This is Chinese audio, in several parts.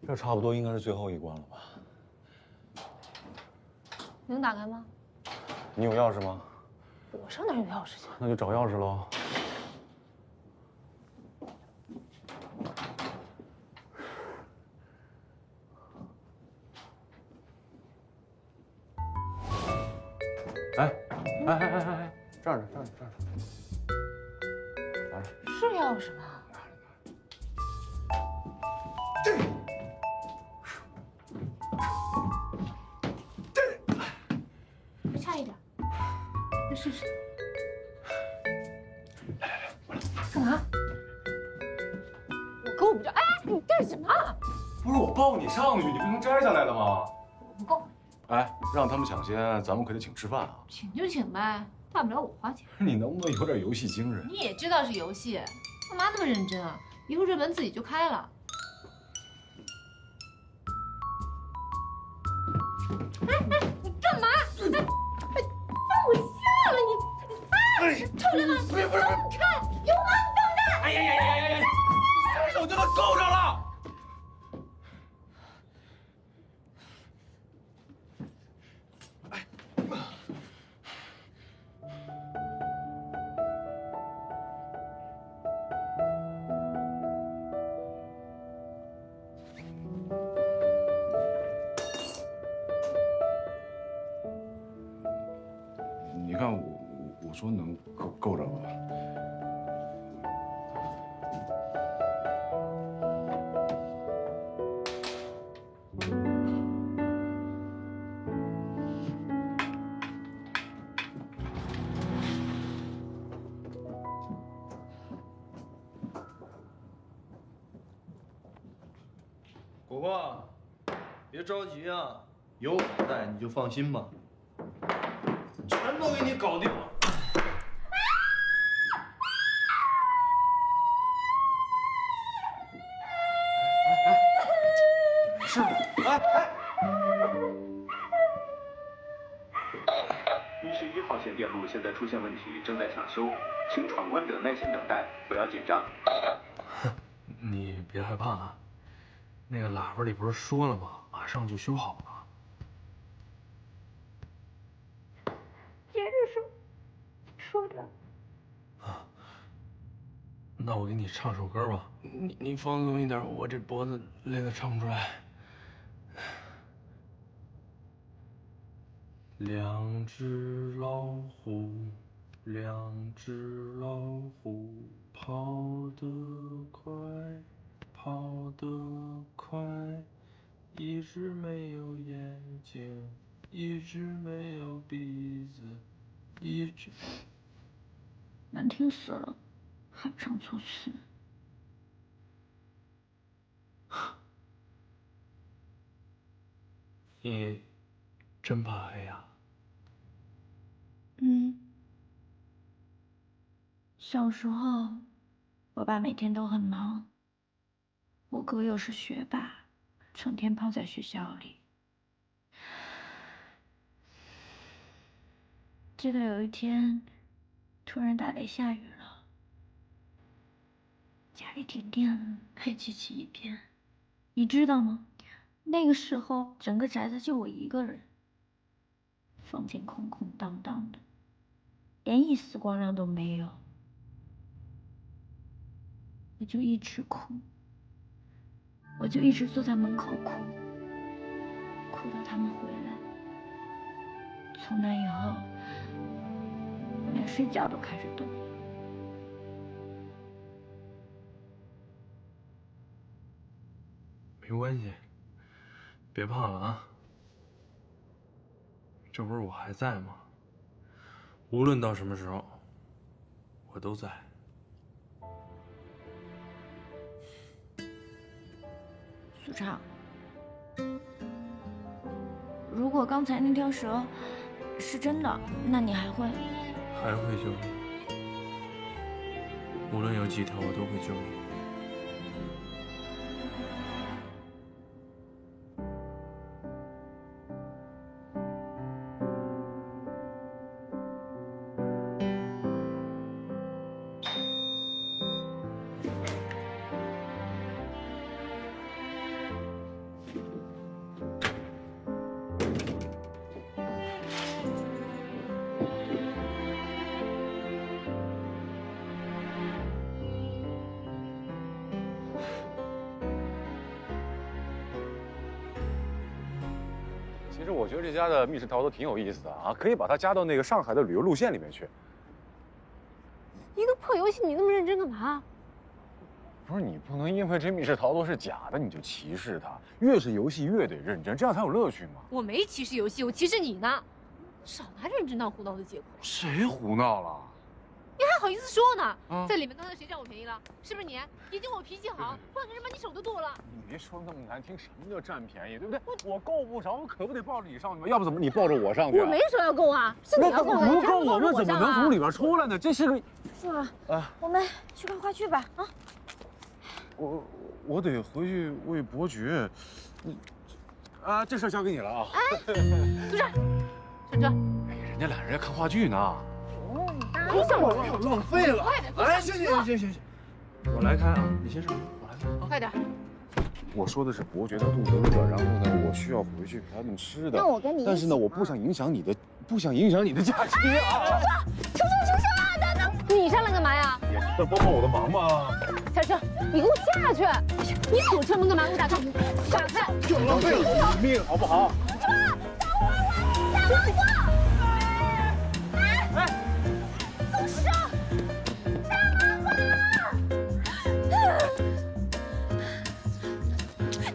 这差不多应该是最后一关了吧？能打开吗？你有钥匙吗？我上哪有钥匙去？那就找钥匙喽。哎，这儿呢，这儿呢，这儿呢。拿着。是钥匙吗？差一点，再试试。干嘛？我够不着。哎，你干什么？不是我抱你上去，你不能摘下来的吗？我不够。哎，让他们抢先，咱们可得请吃饭啊！请就请呗，大不了我花钱。你能不能有点游戏精神？你也知道是游戏，干嘛那么认真啊？一会儿这门自己就开了。哎，你干嘛？哎，放我下了你！臭流氓！不是，你看有吗？你放下！哎呀！你伸手就能够着了。你看我说能够着吧？果果，别着急啊，有我在，你就放心吧，全都给你搞定了。是，哎。11号线电路现在出现问题，正在抢修，请闯关者耐心等待，不要紧张。你别害怕啊，那个喇叭里不是说了吗？马上就修好了。接着说着。啊，那我给你唱首歌吧。你放松一点，我这脖子累得唱不出来。两只老虎，两只老虎，跑得快，跑得快。一只没有眼睛，一只没有鼻子，一只……难听死了，还唱错词。你真怕黑呀？小时候，我爸每天都很忙，我哥又是学霸，成天泡在学校里。直到有一天，突然打雷下雨了，家里停电了，黑漆漆一片。你知道吗？那个时候，整个宅子就我一个人，房间空空荡荡的，连一丝光亮都没有。我就一直哭，我就一直坐在门口哭，哭到他们回来。从那以后，连睡觉都开始动。没关系，别怕了啊。这不是我还在吗？无论到什么时候，我都在。苏畅，如果刚才那条蛇是真的，那你还会？还会救你，无论有几条，我都会救你。实我觉得这家的密室逃脱挺有意思的啊，可以把它加到那个上海的旅游路线里面去。一个破游戏，你那么认真干嘛？不是你不能因为这密室逃脱是假的你就歧视它，越是游戏越得认真，这样才有乐趣嘛。我没歧视游戏，我歧视你呢！少拿认真当胡闹的借口。谁胡闹了？你还好意思说呢？啊在里面刚才谁占我便宜了？是不是你？眼睛我脾气好，换个人把你手都剁了。你别说那么难听，什么叫占便宜，对不对？我够不着，我可不得抱着你上去吗？要不怎么你抱着我上去？我没说要够啊，是你要够的。不够，我们怎么能从里边出来呢？这是个……叔啊，我们去看话剧吧啊！我得回去喂伯爵，啊，这事儿交给你了啊！哎，组长，上车。哎呀，人家俩人要看话剧呢。你想我浪费了。哎，行，我来开啊，你先上车，我来开啊。快点。我说的是伯爵的肚子饿，然后呢，我需要回去陪他们吃的。那我跟你一起。但是呢，我不想影响你的假期啊！求下等等，你上来干嘛呀？也能帮我的忙吗？下车，你给我下去！你锁车门干嘛？给我打开！打开！就浪费了我的命，好不好？大王哥！哎，松手！大王哥！你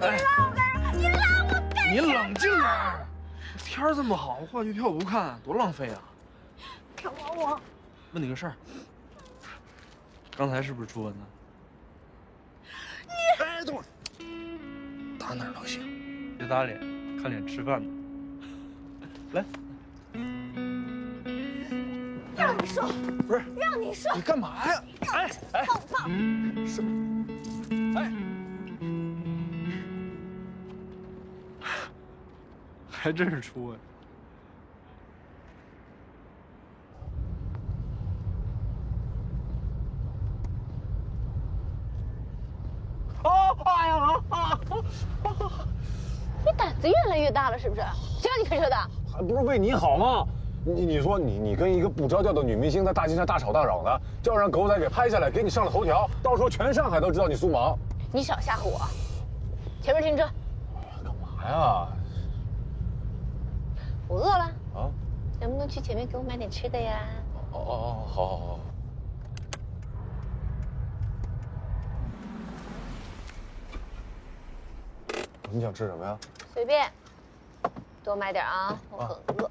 拉我干什么？你冷静点儿，天儿这么好，话剧票不看，多浪费啊！大王，问你个事儿，刚才是不是初吻呢？哎，等会儿，打哪儿都行，别打脸，看脸吃饭呢。来，让你说，不是，让你说，你干嘛呀？哎，放放！什么？哎，还真是初吻。你胆子越来越大了，是不是？谁让你开车的？还不是为你好吗？你说你跟一个不着调的女明星在大街上大吵大嚷的，就要让狗仔给拍下来，给你上了头条，到时候全上海都知道你苏芒。你少吓唬我！前面停车。干嘛呀？我饿了啊？能不能去前面给我买点吃的呀？哦，好。你想吃什么呀？随便，多买点啊，我很饿。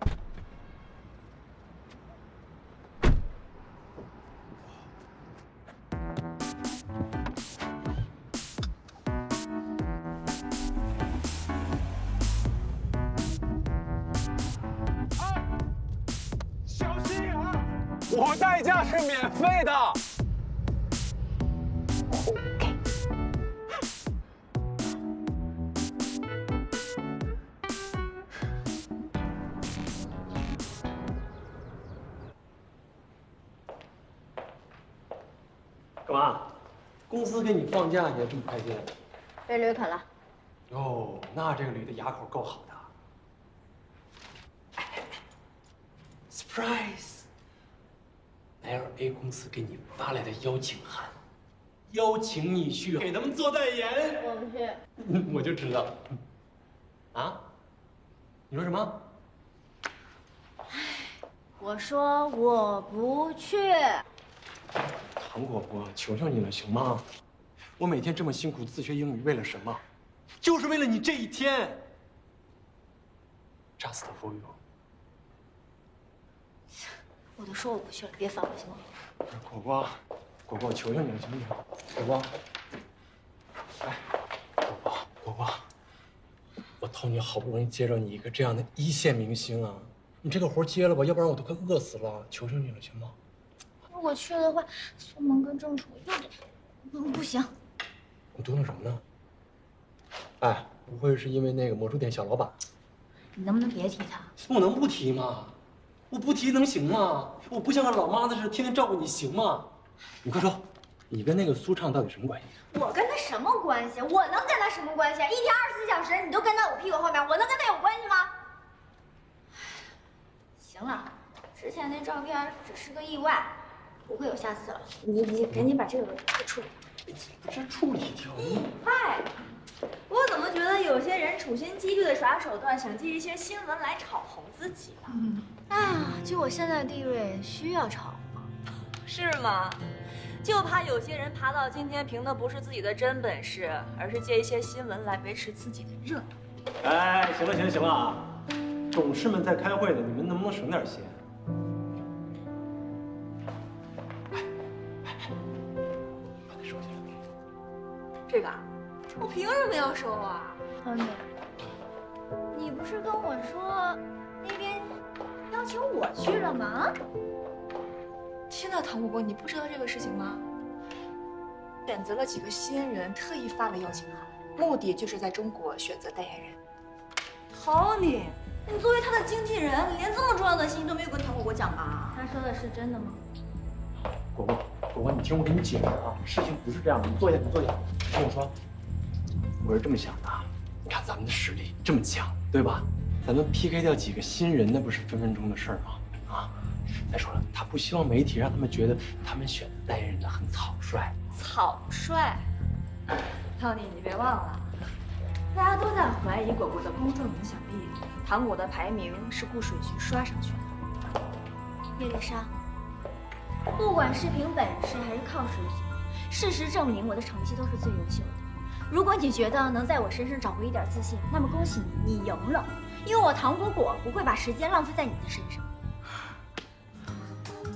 小心啊！我代驾是免费的。干嘛？公司给你放假，你还这么开心？被驴啃了。哟，那这个驴的牙口够好的。Surprise！LA 公司给你发来的邀请函，邀请你去给他们做代言。我不去。我就知道。啊？你说什么？我说我不去。糖果果，求求你了，行吗？我每天这么辛苦自学英语，为了什么？就是为了你这一天。Just for you。我都说我不去了，别烦我行吗？果果，果果，求求你了，行不行？果果，哎，果果，我托你好不容易接着你一个这样的一线明星啊，你这个活接了吧，要不然我都快饿死了，求求你了，行吗？如果去的话，苏萌跟郑楚又得……不行。你嘟囔什么呢？哎，不会是因为那个魔术店小老板？你能不能别提他？不能不提吗？我不提能行吗？我不像个老妈子似的，天天照顾你，行吗？你快说，你跟那个苏畅到底什么关系？我跟他什么关系？我能跟他什么关系？一天24小时你都跟在我屁股后面，我能跟他有关系吗？行了，之前那照片只是个意外，不会有下次了。你赶紧把这个给处理。不是处理掉你。嗨，我怎么觉得有些人处心积虑的耍手段，想借一些新闻来炒红自己了。哎呀，就我现在的地位，需要炒吗？是吗？就怕有些人爬到今天，凭的不是自己的真本事，而是借一些新闻来维持自己的热度。哎，行了行了行了啊！董事们在开会呢，你们能不能省点心？把它收起来。这个啊，我凭什么要收啊？汤姐，你不是跟我说那边邀请我去了吗？天呐，唐果果，你不知道这个事情吗？选择了几个新人，特意发了邀请函，目的就是在中国选择代言人。Tony，你作为他的经纪人，你连这么重要的信息都没有跟唐果果讲吧？他说的是真的吗？果果，果果，你听我给你解释啊，事情不是这样的。你坐下，你坐下。听我说，我是这么想的啊，你看咱们的实力这么强，对吧？咱们 PK 掉几个新人，那不是分分钟的事儿吗？啊！再说了，他不希望媒体让他们觉得他们选的代言人呢很草率。草率，Tony，你别忘了，大家都在怀疑果果的公众影响力，糖果的排名是顾水局刷上去的。叶丽莎，不管是凭本事还是靠水局，事实证明我的成绩都是最优秀的。如果你觉得能在我身上找回一点自信，那么恭喜你，你赢了，因为我糖果果不会把时间浪费在你的身上。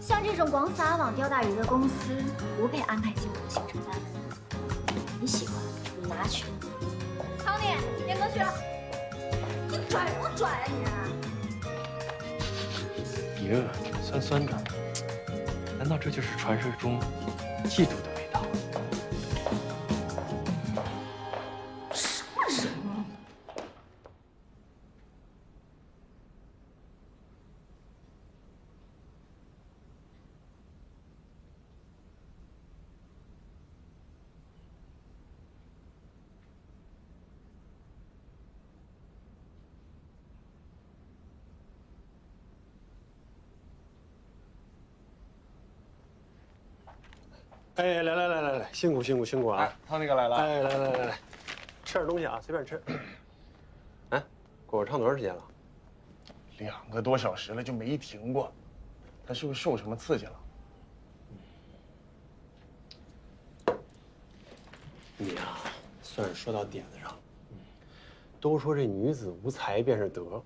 像这种广撒网钓大鱼的公司，不配安排进我的行程单。你喜欢，你拿去。汤尼，严哥去了。你拽什么拽啊你？哟，酸酸的，难道这就是传说中嫉妒的味道？什么人啊？哎，来，辛苦啊！他那个来了。哎，来，吃点东西啊，随便吃。哎，果果唱多长时间了2个多小时了，就没停过。他是不是受什么刺激了？你呀，算是说到点子上。都说这女子无才便是德，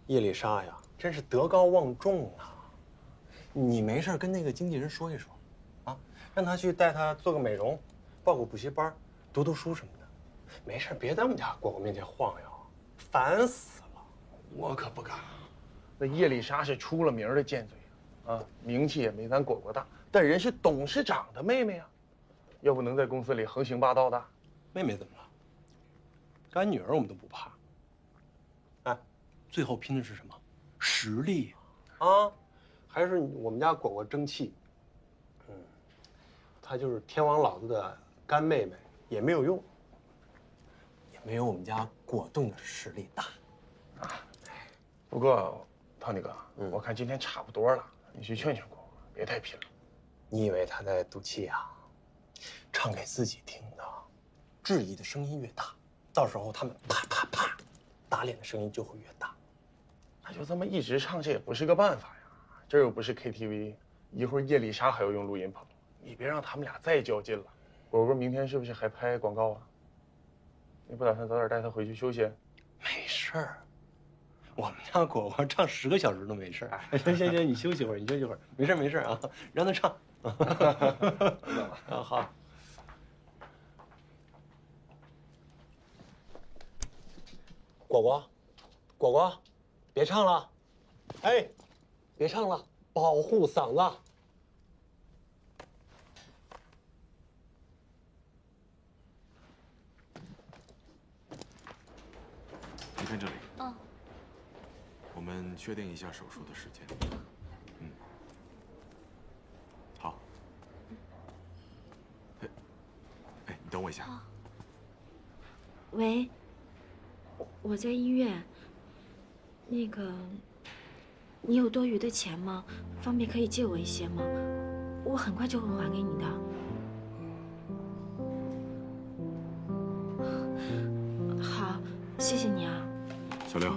叶丽莎呀，真是德高望重啊。你没事跟那个经纪人说一说，啊，让他去带她做个美容，报个补习班，读读书什么的。没事别在我们家果果面前晃悠，烦死了。我可不敢。那叶丽莎是出了名的贱嘴啊，名气也没咱果果大，但人是董事长的妹妹啊，要不能在公司里横行霸道的。妹妹怎么了？干女儿我们都不怕。哎，最后拼的是什么？实力啊！还是我们家果果争气。她就是天王老子的干妹妹，也没有用，也没有我们家果冻的实力大。不过，汤尼哥，我看今天差不多了，你去劝劝果果，别太拼了。你以为他在赌气啊？唱给自己听的，质疑的声音越大，到时候他们啪啪啪，打脸的声音就会越大。那就这么一直唱，这也不是个办法呀。这又不是 KTV， 一会儿叶丽莎还要用录音棚，你别让他们俩再较劲了。果果明天是不是还拍广告啊？你不打算早点带她回去休息？没事儿，我们家果果唱10个小时都没事儿。行，你休息会儿，没事啊，让他唱。啊，好。果果，别唱了，哎，别唱了，保护嗓子。你看这里。我们确定一下手术的时间。好。哎，你等我一下。喂，我在医院。那个，你有多余的钱吗？方便可以借我一些吗？我很快就会还给你的。谢谢你啊。小廖，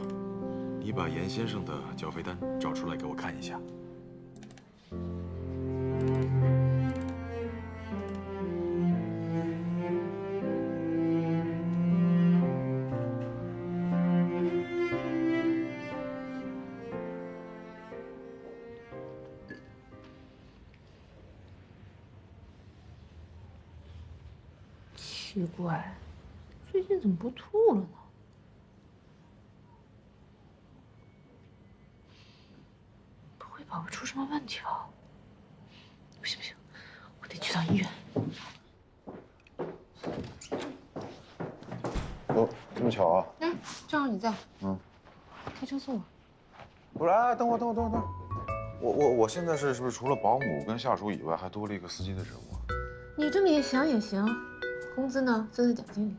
你把严先生的缴费单找出来给我看一下。奇怪，最近怎么不吐了呢？不会宝宝出什么问题了？不行不行，我得去趟医院。哦，这么巧啊！哎，正好你在，开车送我。不是，哎，等会儿，我现在是不是除了保姆跟下属以外，还多了一个司机的职务啊？你这么一想也行，工资呢分在奖金里。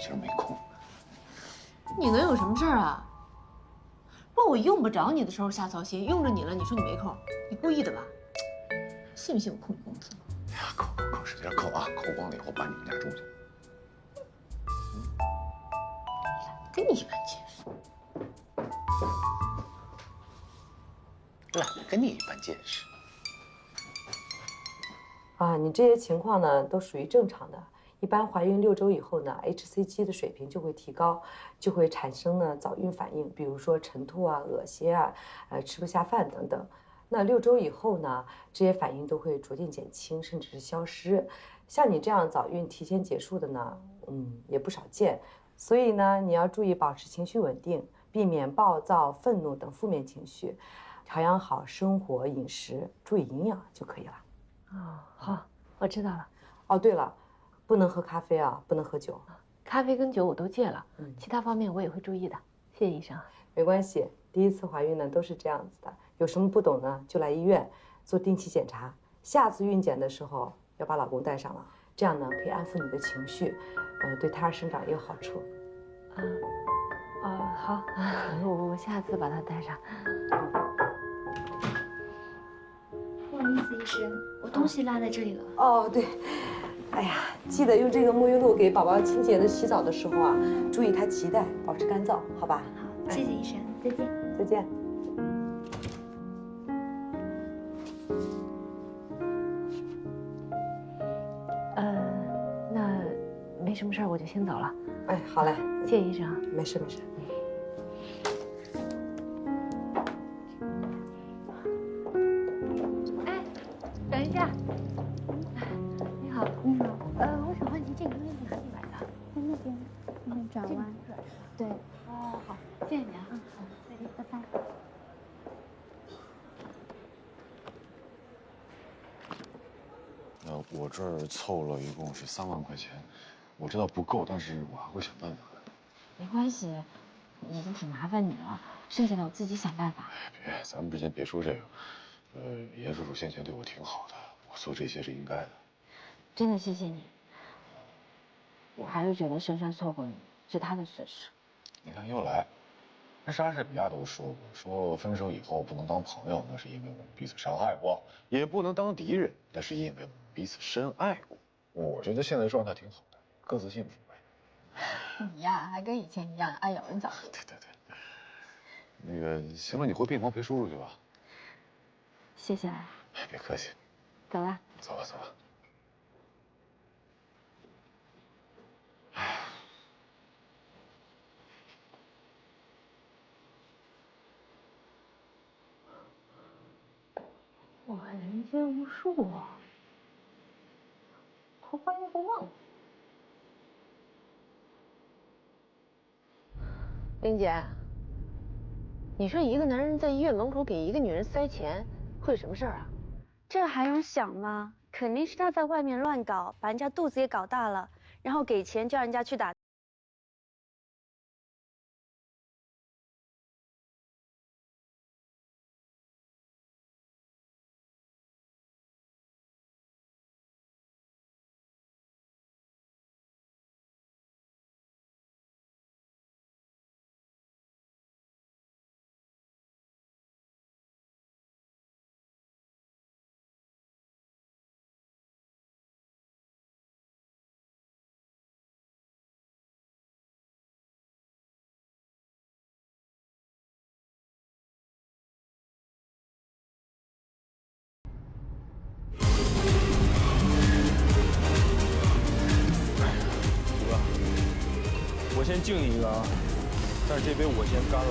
今儿没空。你能有什么事儿啊？不，我用不着你的时候瞎操心，用着你了，你说你没空，你故意的吧？信不信我扣你工资？哎呀，扣，使劲扣啊！扣光了以后搬你们家住去。跟你一般见识。懒得跟你一般见识。啊，你这些情况呢都属于正常的。一般怀孕6周以后呢 ，hCG 的水平就会提高，就会产生呢早孕反应，比如说晨吐啊、恶心啊、吃不下饭等等。那6周以后呢，这些反应都会逐渐减轻，甚至是消失。像你这样早孕提前结束的呢，也不少见。所以呢，你要注意保持情绪稳定，避免暴躁、愤怒等负面情绪，调养好生活饮食，注意营养就可以了。哦，好，我知道了。哦，对了，不能喝咖啡啊，不能喝酒。咖啡跟酒我都戒了，其他方面我也会注意的。谢谢医生。没关系，第一次怀孕呢都是这样子的，有什么不懂呢就来医院做定期检查。下次孕检的时候要把老公带上了，这样呢可以安抚你的情绪，对胎儿生长也有好处。好，我下次把他带上。不好意思，医生，我东西落在这里了。哦，对，哎呀，记得用这个沐浴露给宝宝清洁的洗澡的时候啊，注意它脐带保持干燥，好吧？好，谢谢医生，再见。再见。那没什么事儿，我就先走了。哎，好嘞，谢谢医生。没事没事。等一下，你好，你好，我想问您这个东西哪里买的？在那边，那边转弯。对。哦，好，谢谢你啊。好，再见，拜拜。我这儿凑了一共是3万块钱，我知道不够，但是我还会想办法的。没关系，已经挺麻烦你了，剩下的我自己想办法。别，咱们之间别说这个。严叔叔先前对我挺好的，我做这些是应该的。真的谢谢你，我还是觉得深深错过你是他的损失。你看又来，那莎士比亚都说过，说分手以后不能当朋友，那是因为我们彼此伤害过；也不能当敌人，那是因为我们彼此深爱过。我觉得现在状态挺好的，各自幸福呗。你呀，还跟以前一样爱咬人脚。对。那个，行了，你回病房陪叔叔去吧。谢谢。别客气。走了。走吧。我还人间无数啊，桃花运不旺。玲姐，你说一个男人在医院门口给一个女人塞钱，会什么事儿啊？这还用想吗？肯定是他在外面乱搞，把人家肚子也搞大了，然后给钱叫人家去打。我先敬你一个啊，但是这杯我先干了。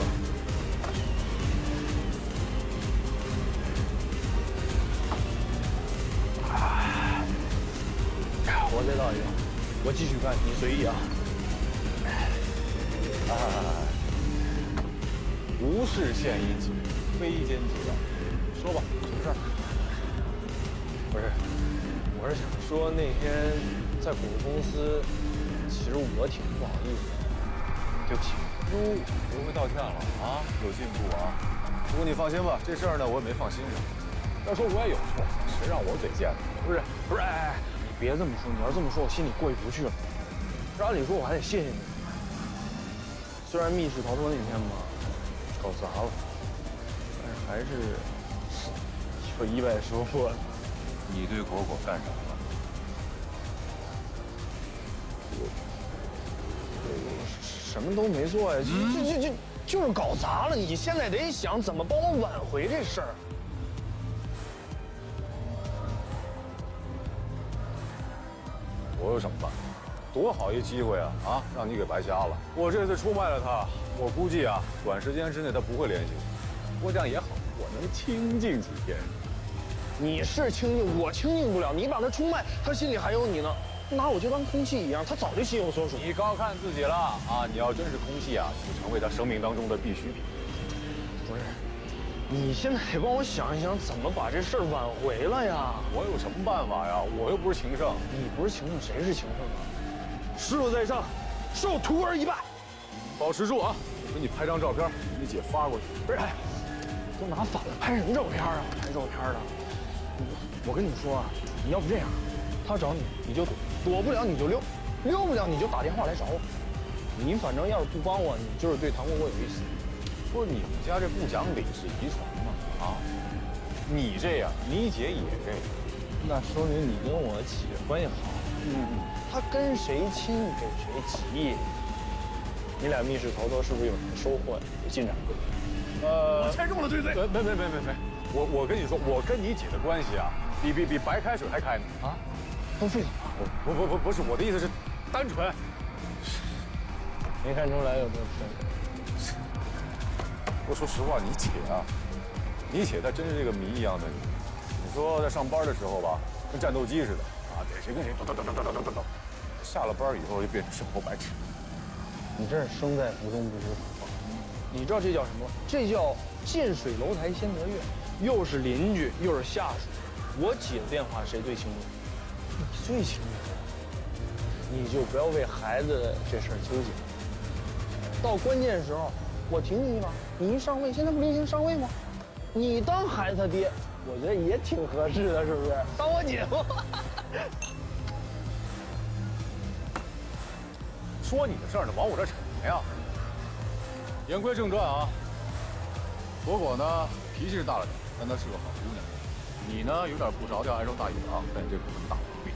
我再倒一个，我继续干，你随意啊。无事献殷勤，非奸即盗。说吧，什么事儿？不是，我是想说那天在果果公司，其实我挺不好意思的，对不起。哟，学会道歉了啊，有进步啊。不过你放心吧，这事儿呢我也没放心上。要说我也有错，谁让我嘴贱呢？不是，哎，你别这么说，你要这么说，我心里过意不去了。这按理说我还得谢谢你，虽然密室逃脱那天嘛搞砸了，但是还是有意外收获了。你对果果干啥了？我什么都没做呀，就是搞砸了。你现在得想怎么帮我挽回这事儿。我有什么办法？多好一机会啊！啊，让你给白瞎了。我这次出卖了他，我估计啊，短时间之内他不会联系我。不过这样也好，我能清静几天。你是清静，我清静不了。你把他出卖，他心里还有你呢。拿我就当空气一样，他早就心有所属。你高看自己了啊！你要真是空气啊，就成为他生命当中的必需品。不是，你现在得帮我想一想，怎么把这事儿挽回了呀？我有什么办法呀？我又不是情圣。你不是情圣，谁是情圣啊？师傅在上，受徒儿一拜。保持住啊！我给你拍张照片，给你姐发过去。不是，都拿反了，拍什么照片啊？拍照片的。我跟你说啊，你要不这样，他找你你就躲，躲不了你就溜，溜不了你就打电话来找我。你反正要是不帮我，你就是对唐国国有意思。不是你们家这不讲理是遗传吗？啊，你这样，你姐也这样，那说明你跟我姐关系好。他跟谁亲给谁急。你俩密室逃脱是不是有什么收获呀？有进展？我猜中了，对不对？没，我跟你说，我跟你姐的关系啊，比白开水还开呢。啊，都沸腾了。不是，我的意思是，单纯。没看出来有多深。我说实话，你姐她真是这个谜一样的人。你说在上班的时候吧，跟战斗机似的啊，逮谁跟谁咚。下了班以后就变成生活白痴。你真是生在福中不知福。你知道这叫什么？这叫近水楼台先得月，又是邻居又是下属。我姐的变化谁最清楚？你最清楚。你就不要为孩子这事儿纠结。到关键时候，我挺你一把。你一上位，现在不流行上位吗？你当孩子他爹，我觉得也挺合适的，是不是？当我姐夫。说你的事儿呢，往我这扯什么呀？言归正传啊，果果呢脾气是大了点，但她是个好姑娘。你呢有点不着调，爱受大野狼，但这不是大毛病。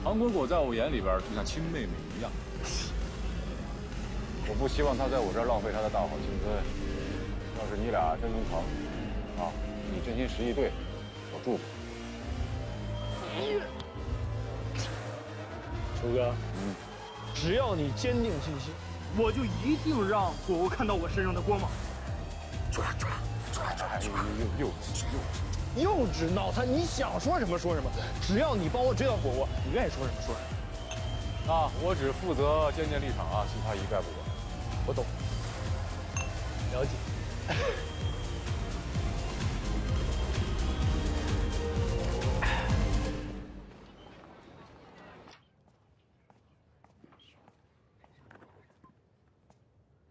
唐果果在我眼里边就像亲妹妹一样。我不希望她在我这儿浪费她的大好青春。要是你俩真能成，啊，你真心实意对，我祝福。楚哥，只要你坚定信心，我就一定让果果看到我身上的光芒。抓！幼稚脑残！你想说什么说什么，只要你帮我追到果果，你愿意说什么说什么。啊，我只负责坚定立场啊，其他一概不管。我懂，了解。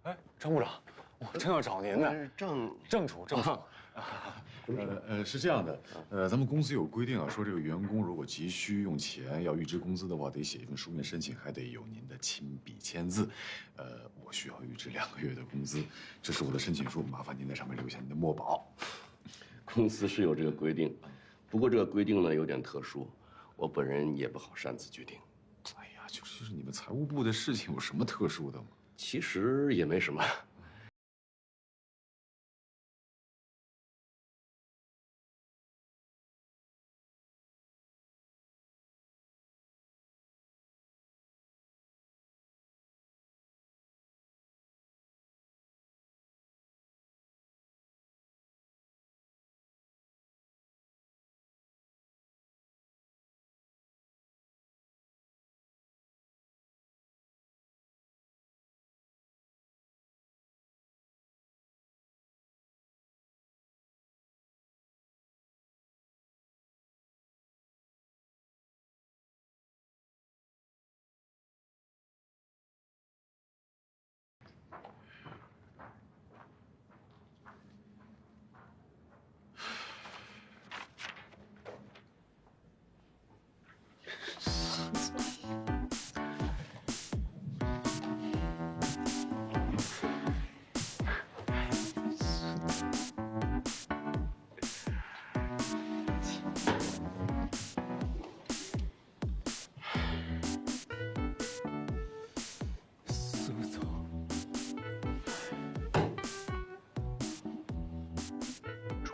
哎，张部长，我正要找您呢。正处。是这样的，咱们公司有规定啊，说这个员工如果急需用钱要预支工资的话，得写一份书面申请，还得有您的亲笔签字。我需要预支2个月的工资，这是我的申请书，麻烦您在上面留下您的墨宝。公司是有这个规定，不过这个规定呢有点特殊，我本人也不好擅自决定。哎呀，就是你们财务部的事情，有什么特殊的吗？其实也没什么。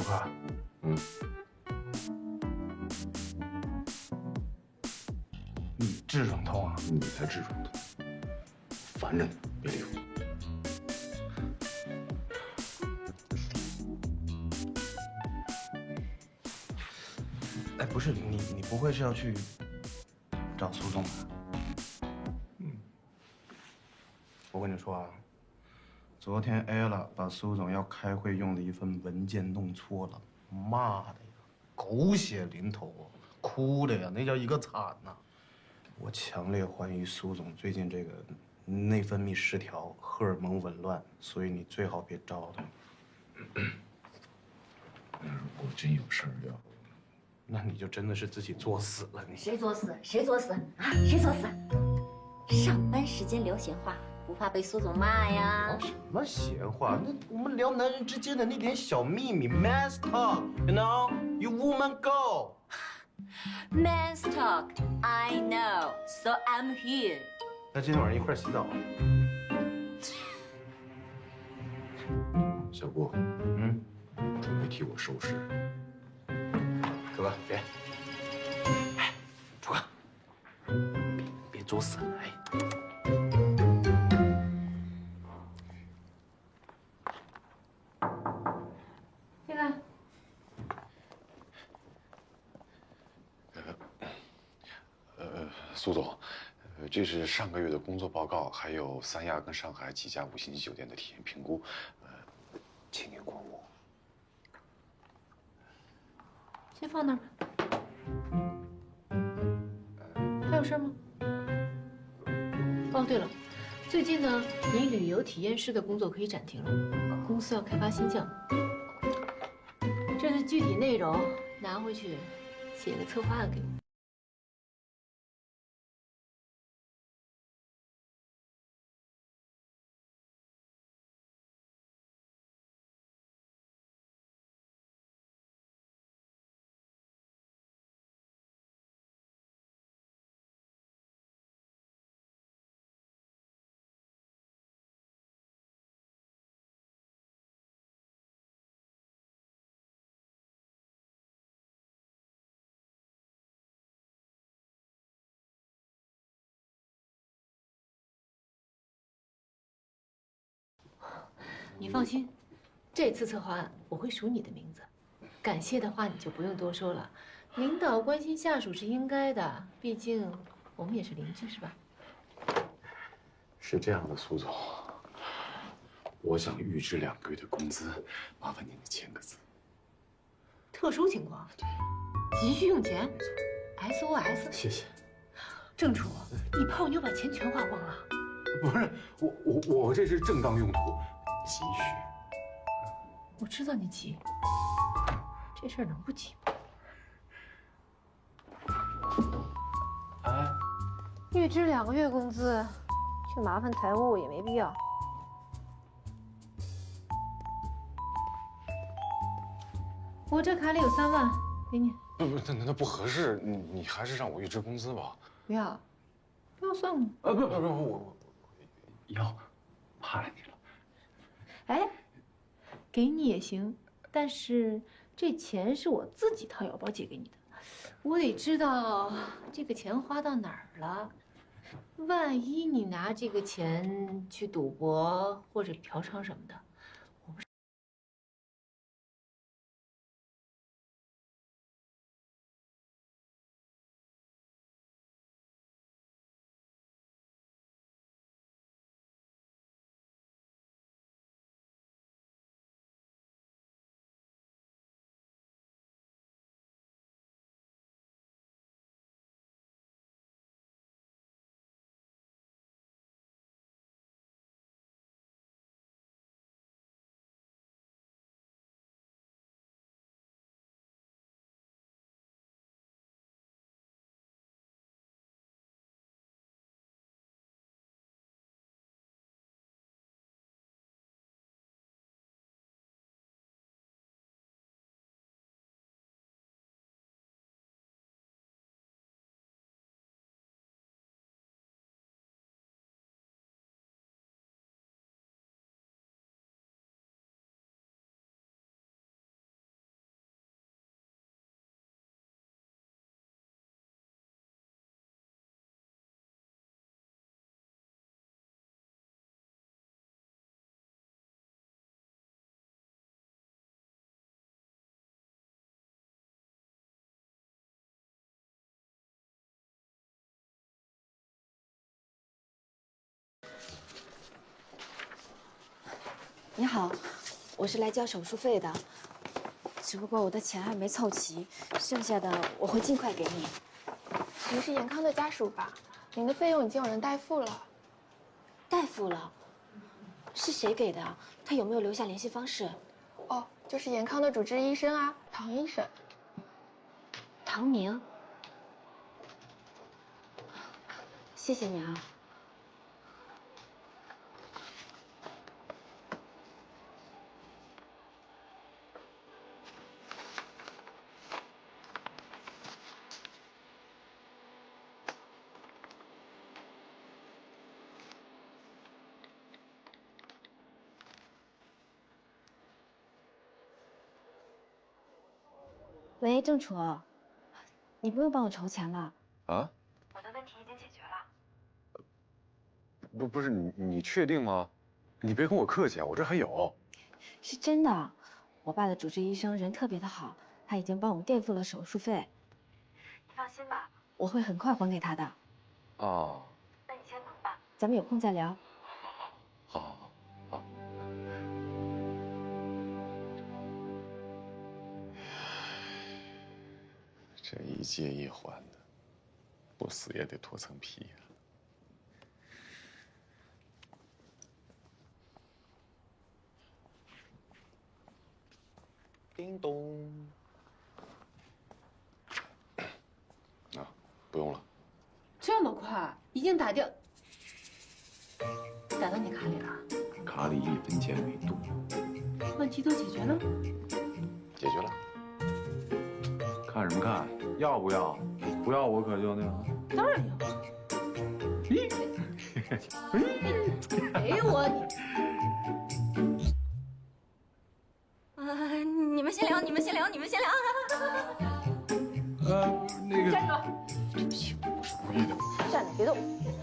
哥，你痔疮痛啊？你才痔疮痛，烦着呢，别理我。哎，不是你不会是要去找苏总吧？我跟你说啊，昨天 ella 把苏总要开会用的一份文件弄错了，骂的呀，狗血淋头，哭的呀，那叫一个惨呐！我强烈怀疑苏总最近这个内分泌失调，荷尔蒙紊乱，所以你最好别招他。那如果真有事儿要，那你就真的是自己作死了你。谁作死？谁作死啊？谁作死？上班时间聊闲话，不怕被苏总骂呀？聊什么闲话？那我们聊男人之间的那点小秘密 ，man's talk，you know，you woman go。 Man's talk, I know, so I'm here. 那今天晚上一块儿洗澡啊？小郭，准备替我收拾。主哥，别，哎，主哥，别作死了，哎。进来。苏总，这是上个月的工作报告，还有三亚跟上海几家5星级酒店的体验评估，请您过目。先放那儿吧。还有事吗？哦，对了，最近呢，你旅游体验师的工作可以暂停了，公司要开发新项目。这是具体内容，拿回去写个策划案给我。你放心，这次策划案我会署你的名字。感谢的话你就不用多说了，领导关心下属是应该的，毕竟我们也是邻居，是吧？是这样的，苏总，我想预支2个月的工资，麻烦您签个字。特殊情况，急需用钱，SOS。谢谢。郑楚，你泡妞把钱全花光了？不是，我这是正当用途，急需。我知道你急，这事儿能不急吗？哎，预支2个月工资，去麻烦财务也没必要。我这卡里有3万，给你。不，那不合适，你还是让我预支工资吧。不要，不要算我。不，我要，怕你了。哎，给你也行，但是这钱是我自己掏腰包借给你的，我得知道这个钱花到哪儿了。万一你拿这个钱去赌博或者嫖娼什么的，你好，我是来交手术费的，只不过我的钱还没凑齐，剩下的我会尽快给你。您是严康的家属吧？您的费用已经有人代付了。代付了？是谁给的？他有没有留下联系方式？哦，就是严康的主治医生啊，唐医生。唐明，谢谢你啊。喂，郑楚，你不用帮我筹钱了。啊？我的问题已经解决了。不是你确定吗？你别跟我客气啊，我这还有。是真的，我爸的主治医生人特别的好，他已经帮我垫付了手术费。你放心吧，我会很快还给他的。哦。那你先忙吧，咱们有空再聊。好。这一借一还的，不死也得脱层皮呀。叮咚。啊，不用了。这么快，已经打掉你卡里了？卡里1分钱没动。问题都解决了？解决了。看什么看？要不要？不要我可就那个。当然要。哎我你们先聊，你们先聊，你们先聊。那个。站住！对不起，我不是故意的。站着别动！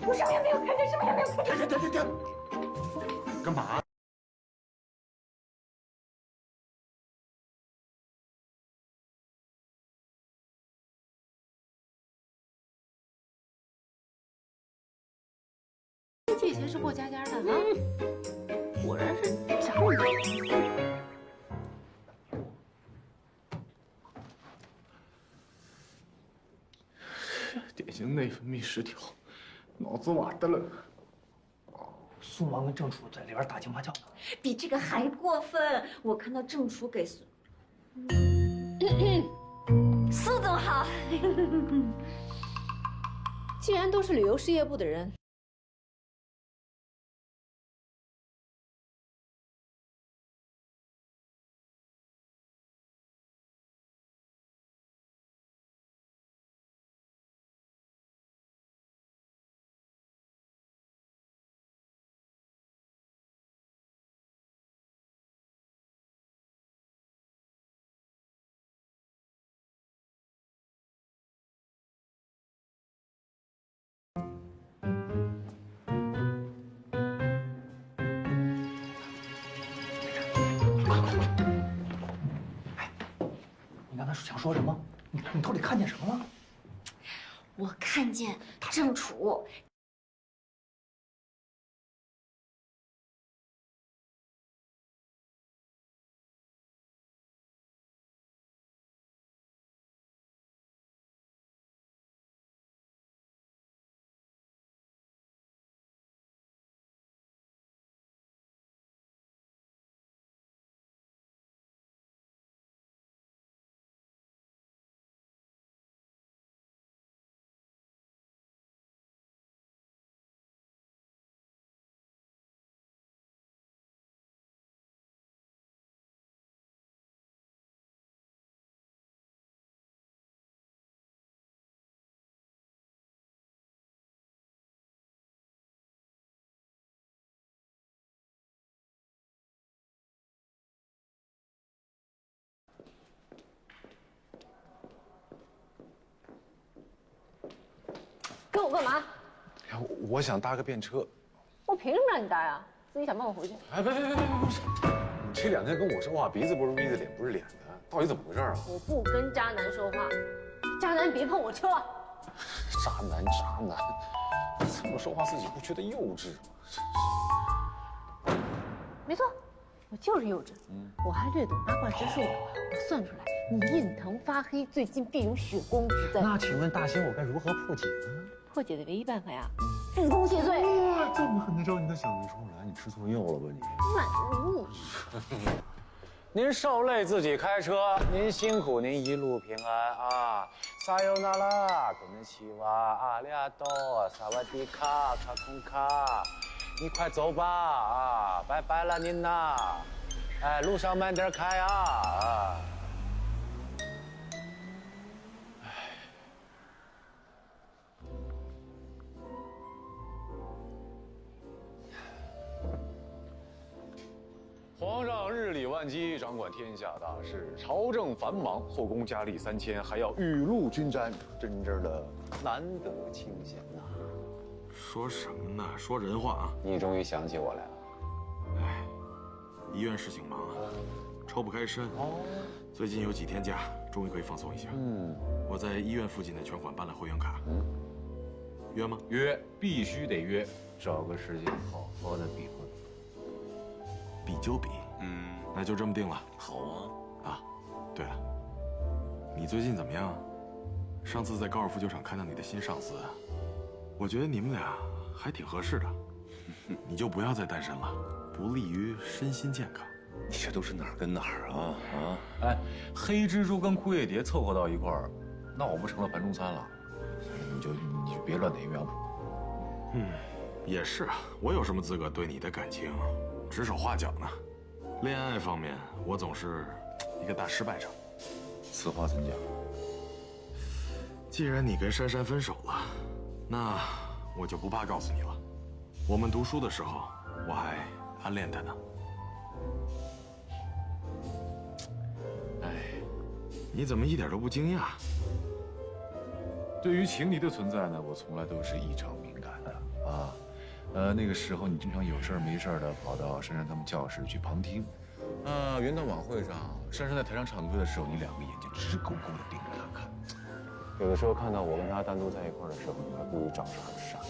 我什么也没有看见，什么也没有看见。停！干嘛？借钱是过家家的啊！果然是傻子。典型内分泌失调，脑子瓦的了。宋王跟郑楚在里边打情骂俏呢，比这个还过分！我看到郑楚给苏总好。既然都是旅游事业部的人，你刚才想说什么？你到底看见什么了？我看见郑楚。跟我干嘛？我想搭个便车。我凭什么让你搭呀？自己想办法回去。哎，别！你这2天跟我说话，鼻子不是鼻子，脸不是脸的，到底怎么回事啊？我不跟渣男说话，渣男别碰我车。渣男，这么说话自己不觉得幼稚吗？没错，我就是幼稚。我还略懂八卦之术呢。我算出来，你印堂发黑，最近必有血光之灾。那请问大仙，我该如何破解呢？破解的唯一办法呀，自宫谢罪。哇，这么狠的招你都想得出来？你吃错药了吧你？慢如。您受累自己开车，您辛苦，您一路平安啊！撒由那拉，konnichiwa，阿里阿多，萨瓦迪卡，卡空卡，你快走吧啊！拜拜了您呐，哎，路上慢点开啊！皇上日理万机，掌管天下大事，朝政繁忙，后宫佳丽3000，还要雨露均沾，真的难得清闲呐。说什么呢？说人话啊！你终于想起我来了。哎，医院事情忙啊，抽不开身。最近有几天假，终于可以放松一下。我在医院附近的拳馆办了会员卡。约吗？约，必须得约，找个时间好好的比划。比就比，那就这么定了。好啊。啊，对了，你最近怎么样？上次在高尔夫球场看到你的新上司，我觉得你们俩还挺合适的。你就不要再单身了，不利于身心健康。你这都是哪儿跟哪儿啊？哎，黑蜘蛛跟枯叶蝶凑合到一块儿，那我不成了盘中餐了？你就别乱点鸳鸯谱。也是啊，我有什么资格对你的感情指手画脚呢？恋爱方面，我总是一个大失败者。此话怎讲？既然你跟珊珊分手了，那我就不怕告诉你了。我们读书的时候，我还暗恋她呢。哎，你怎么一点都不惊讶？对于情敌的存在呢，我从来都是异常敏感的啊。那个时候你经常有事没事的跑到珊珊他们教室去旁听。元旦晚会上，珊珊在台上唱歌的时候，你2个眼睛直勾勾的盯着她看。有的时候看到我跟她单独在一块的时候，你还故意长得很闪开。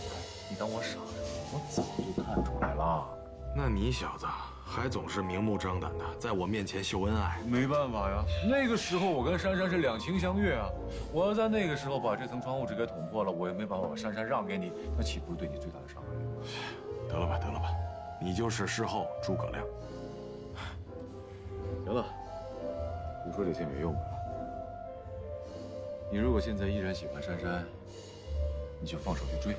你当我傻呀？我早就看出来了。那你小子还总是明目张胆的在我面前秀恩爱。没办法呀，那个时候我跟珊珊是两情相悦啊。我要在那个时候把这层窗户纸给捅破了，我也没办法把珊珊让给你，那岂不是对你最大的伤害？得了吧，得了吧，你就是事后诸葛亮。行了，胡说这些没用的了。你如果现在依然喜欢珊珊，你就放手去追。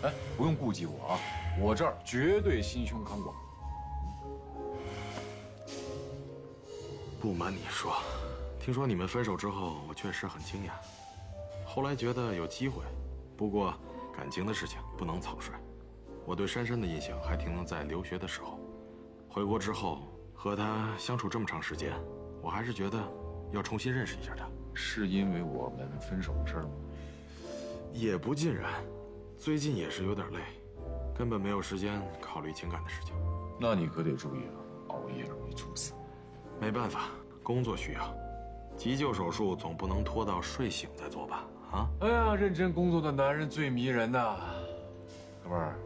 哎，不用顾忌我啊，我这儿绝对心胸宽广。不瞒你说，听说你们分手之后，我确实很惊讶。后来觉得有机会，不过感情的事情不能草率。我对珊珊的印象还停留在留学的时候，回国之后和她相处这么长时间，我还是觉得要重新认识一下她。是因为我们分手的事吗？也不尽然，最近也是有点累，根本没有时间考虑情感的事情。那你可得注意了，熬夜容易猝死。没办法，工作需要，急救手术总不能拖到睡醒再做吧？啊！哎呀，认真工作的男人最迷人呐。哥们儿，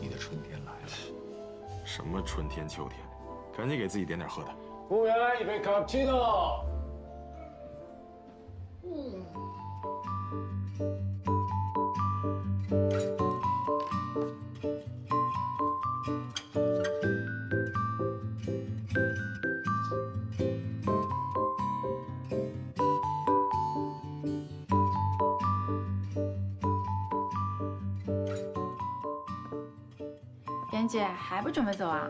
你的春天来了。什么春天秋天？赶紧给自己点点喝的。服务员，一杯卡布奇诺。妍姐还不准备走啊？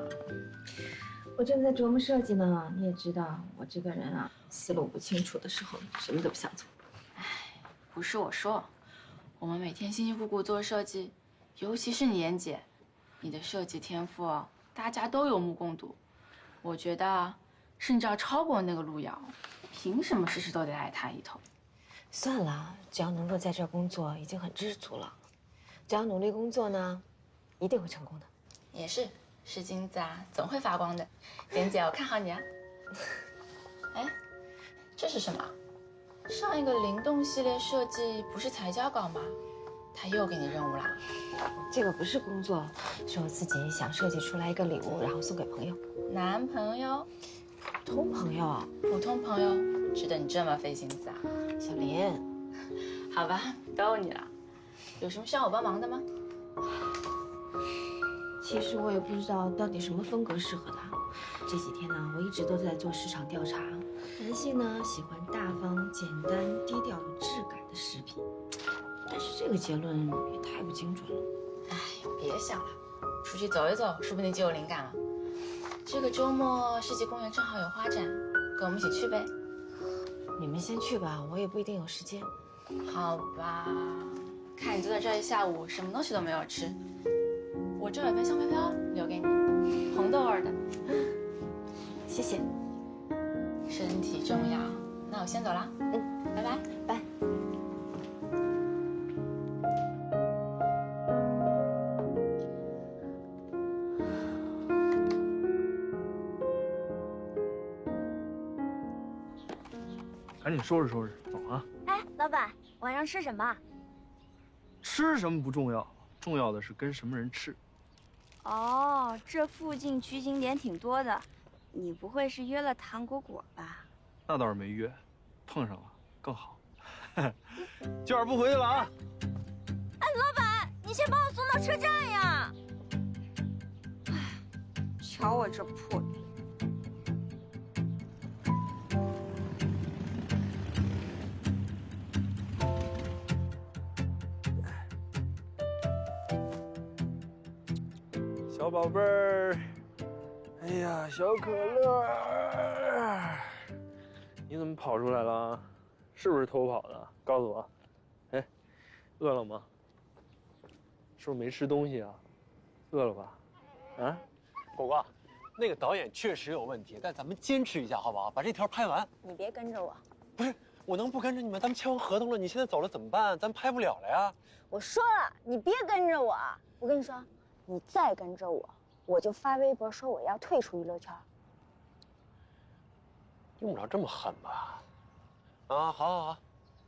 我正在琢磨设计呢。你也知道，我这个人啊，思路不清楚的时候，什么都不想做。不是我说，我们每天辛辛苦苦做设计，尤其是你妍姐，你的设计天赋，大家都有目共睹。我觉得甚至要超过那个路遥，凭什么事事都得挨他一头？算了，只要能够在这儿工作，已经很知足了。只要努力工作呢，一定会成功的。也是，是金子啊，总会发光的。妍姐，我看好你啊。哎，这是什么？上一个灵动系列设计不是才交稿吗？他又给你任务啦？这个不是工作，是我自己想设计出来一个礼物，然后送给朋友。男朋友？普通朋友。普通朋友，值得你这么费心思啊？小林，好吧，逗你了。有什么需要我帮忙的吗？其实我也不知道到底什么风格适合他。这几天呢，我一直都在做市场调查，男性呢喜欢大方、简单、低调、有质感的饰品，但是这个结论也太不精准了。哎，别想了，出去走一走，说不定就有灵感了。这个周末世纪公园正好有花展，跟我们一起去呗。你们先去吧，我也不一定有时间。好吧，看你坐在这儿一下午，什么东西都没有吃。我这有一盆香飘飘，留给你，红豆味的。谢谢。身体重要，那我先走了。拜拜。拜。赶紧收拾收拾，走啊！哎，老板，晚上吃什么？吃什么不重要，重要的是跟什么人吃。哦，这附近取景点挺多的，你不会是约了糖果果吧？那倒是没约，碰上了更好。今晚不回去了啊！哎，老板，你先把我送到车站呀！哎，瞧我这破嘴。小宝贝儿，哎呀，小可乐，你怎么跑出来了？是不是偷跑的？告诉我。哎，饿了吗？是不是没吃东西啊？饿了吧？啊？果果，那个导演确实有问题，但咱们坚持一下好不好？把这条拍完。你别跟着我。不是，我能不跟着你吗？咱们签完合同了，你现在走了怎么办？咱拍不了了呀。我说了，你别跟着我。我跟你说，你再跟着我，我就发微博说我要退出娱乐圈。用不着这么狠吧？啊，好，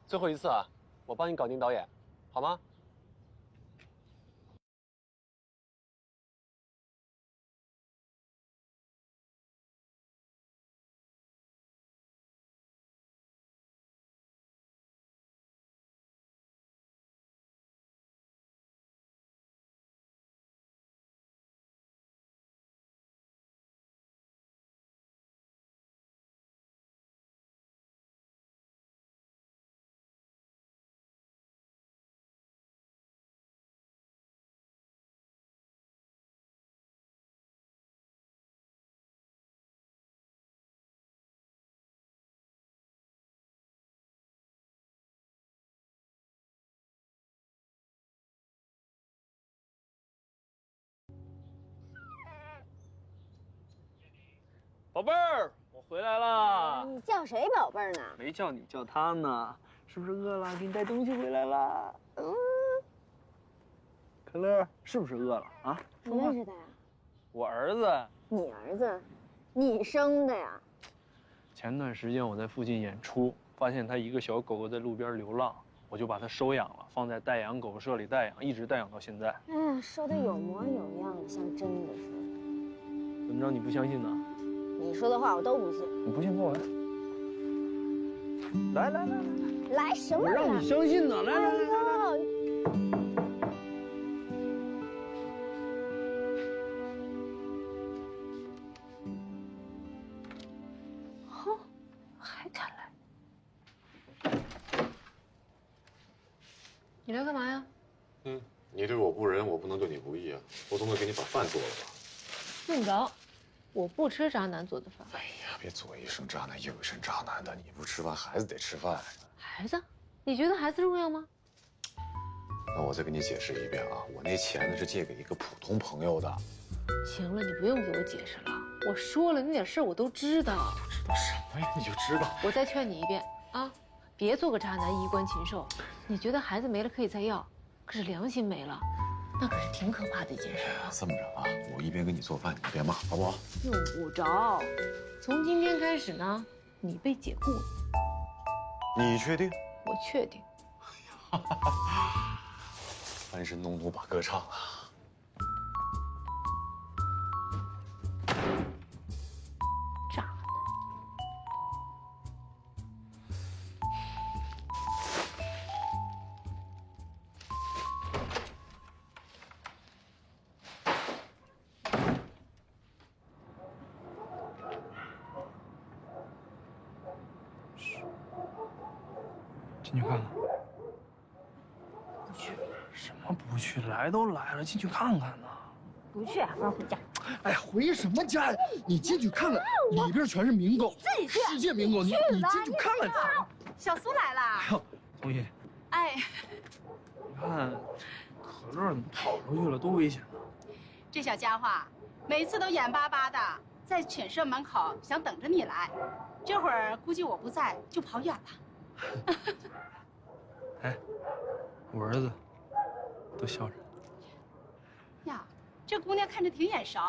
最后一次啊，我帮你搞定导演，好吗？宝贝儿，我回来啦！你叫谁宝贝儿呢？没叫你，叫他呢。是不是饿了？给你带东西回来了。可乐，是不是饿了啊？你认识他呀？我儿子。你儿子？你生的呀？前段时间我在附近演出，发现他一个小狗狗在路边流浪，我就把它收养了，放在代养狗舍里代养，一直代养到现在。哎呀，说的有模有样的，像真的似的。怎么着？你不相信呢？你说的话我都不信。你不信，跟我来。来，来什么呀？我让你相信呢！来。哼，还敢来？你来干嘛呀？你对我不仁，我不能对你不义啊！我总得给你把饭做了吧？用不着，我不吃渣男做的饭。哎呀，别左一声渣男右一声渣男的，你不吃饭，孩子得吃饭。孩子，你觉得孩子重要吗？那我再给你解释一遍啊，我那钱呢是借给一个普通朋友的。行了，你不用给我解释了，我说了，那点事儿我都知道。知道什么呀？你就知道。我再劝你一遍啊，别做个渣男，衣冠禽兽。你觉得孩子没了可以再要，可是良心没了，那可是挺可怕的一件事啊。这么着啊，我一边给你做饭，你一边骂，好不好？用不着。从今天开始呢，你被解雇了。你确定？我确定。翻身农奴把歌唱啊。渣男。进去看看。不去。什么不去？来都来了，进去看看呢。不去，我要回家。哎呀，回什么家呀？你进去看看，里边全是名狗，自己去。世界名狗，你进去看看。小苏来了。哎呦，同学，哎，你看，可乐怎么跑出去了？多危险啊！这小家伙每次都眼巴巴的在犬舍门口想等着你来，这会儿估计我不在就跑远了。哎，我儿子多孝顺。呀，这姑娘看着挺眼熟，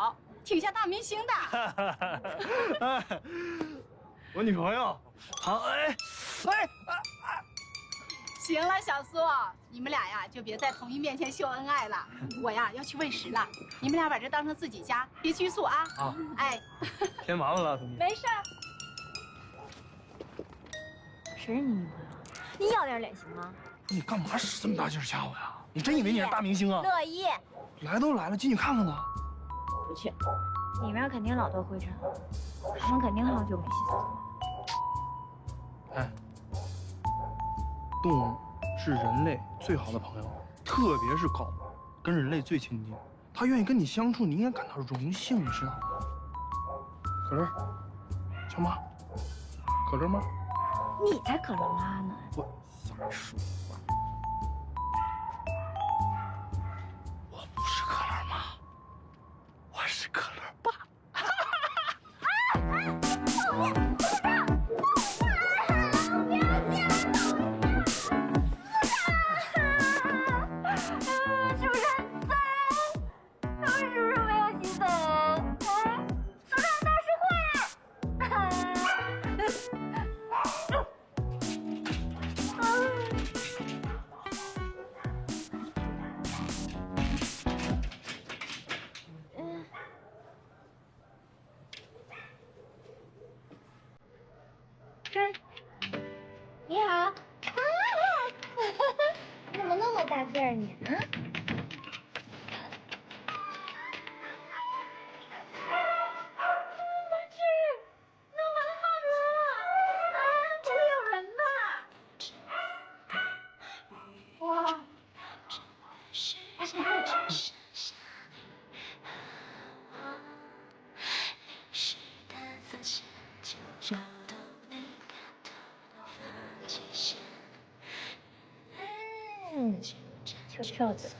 挺像大明星的。我女朋友，好，行了，小苏，你们俩呀就别在统一面前秀恩爱了。我呀要去喂食了，你们俩把这当成自己家，别拘束啊。好，哎，添麻烦了，同学。没事。谁是你女朋友？你要点脸行吗？你干嘛使这么大劲吓我呀？你真以为你是大明星啊？乐意。来都来了，进去看看呢。不去，里面肯定老多灰尘，他们肯定好久没洗澡了。哎，动物是人类最好的朋友，特别是狗，跟人类最亲近。它愿意跟你相处，你应该感到荣幸，你知道吗？可乐，小马，可乐吗？你才可乐妈呢！我瞎说。我不是可乐妈，我是可乐爸。是不是很脏？他们是不是没有洗澡？早上大师会。你好，你怎么那么大个儿你？臭臭的。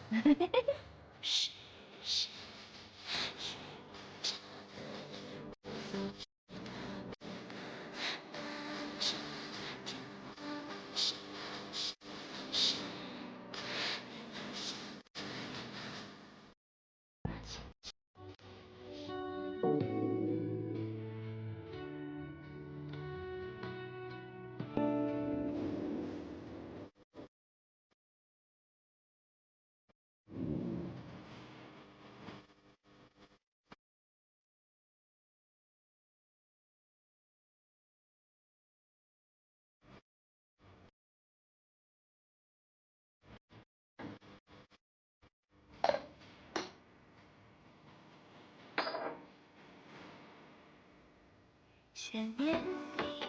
想念你，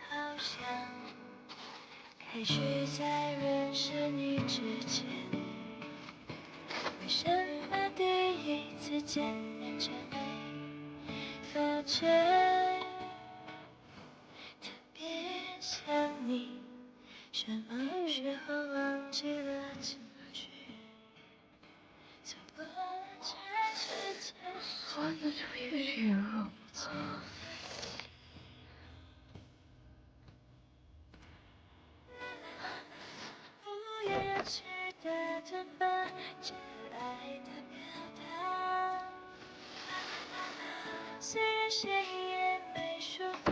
好像开始在认识你之前。为什么第一次见面就没发觉？特别想你，什么时候忘记了怎么去？走过全世界，我怎么越学恶？不愿去的地方，借来的表达。虽然谁也没说话。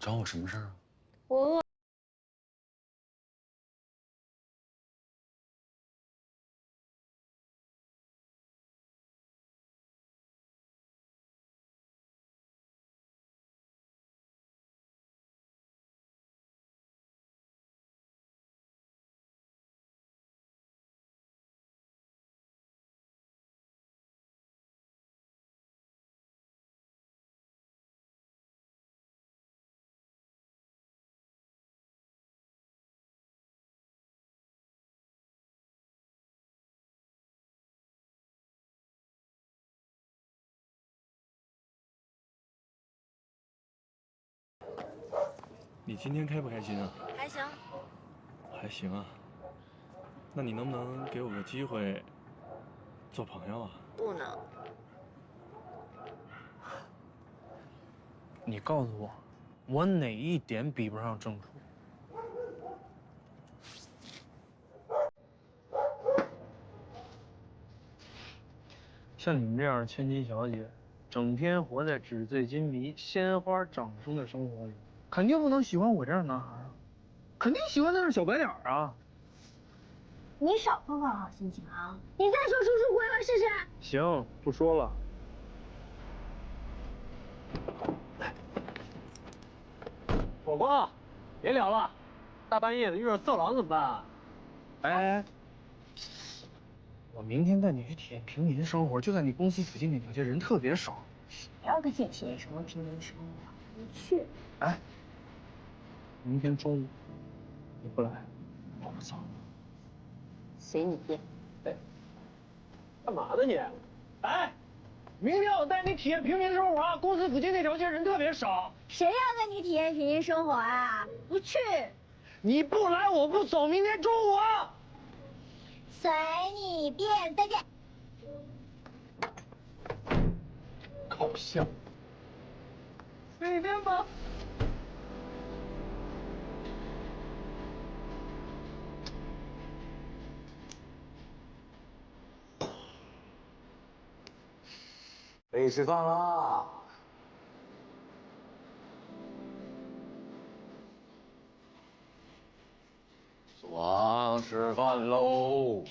找我什么事儿啊？我饿。你今天开不开心啊？还行。还行啊。那你能不能给我个机会做朋友啊？不能。你告诉我，我哪一点比不上正主？像你们这样的千金小姐，整天活在纸醉金迷、鲜花掌声的生活里，肯定不能喜欢我这样的男孩啊，肯定喜欢那种小白脸啊。你少破坏好心情啊！你再说出出轨了试试。行，不说了。火光，别聊了，大半夜的遇上色狼怎么办啊？哎，我明天带你去体验平民生活，就在你公司附近那条街，人特别少。不要跟你体验什么平民生活，你去。哎，明天中午你不来，我不走。随你便。哎，干嘛呢你？哎，明天我带你体验平民生活啊！公司附近那条街人特别少。谁要跟你体验平民生活啊？不去。你不来我不走，明天中午啊。随你便，再见。搞笑。随你便吧。可以吃饭啦！爽，吃饭喽！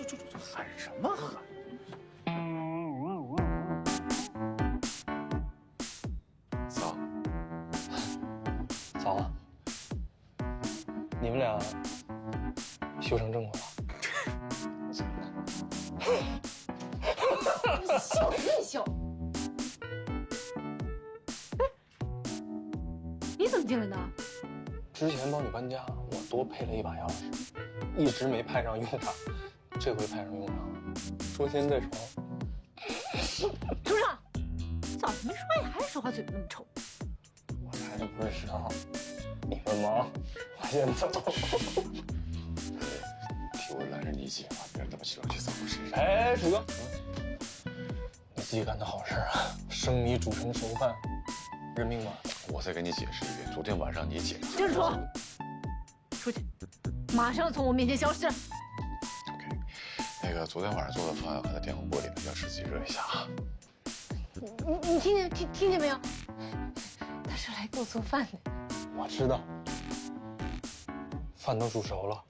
就喊什么喊？嫂，嫂子，你们俩修成正果了。笑什么笑？你怎么进来的？之前帮你搬家，我多配了一把钥匙，一直没派上用场，这回派上用场了。说先在床。组长，早上没说话，还是说话嘴巴那么臭。我来的不是时候，你们忙，我先走。替我拦着你姐啊，别让他们知道去怎么回事。哎，楚哥，你自己干的好事啊，生米煮成熟饭，认命吧。我再跟你解释一遍，昨天晚上你姐郑楚，出去，马上从我面前消失。那个昨天晚上做的饭还在电饭锅里呢，要自己热一下啊。你听见没有？他是来给我做饭的。我知道，饭都煮熟了。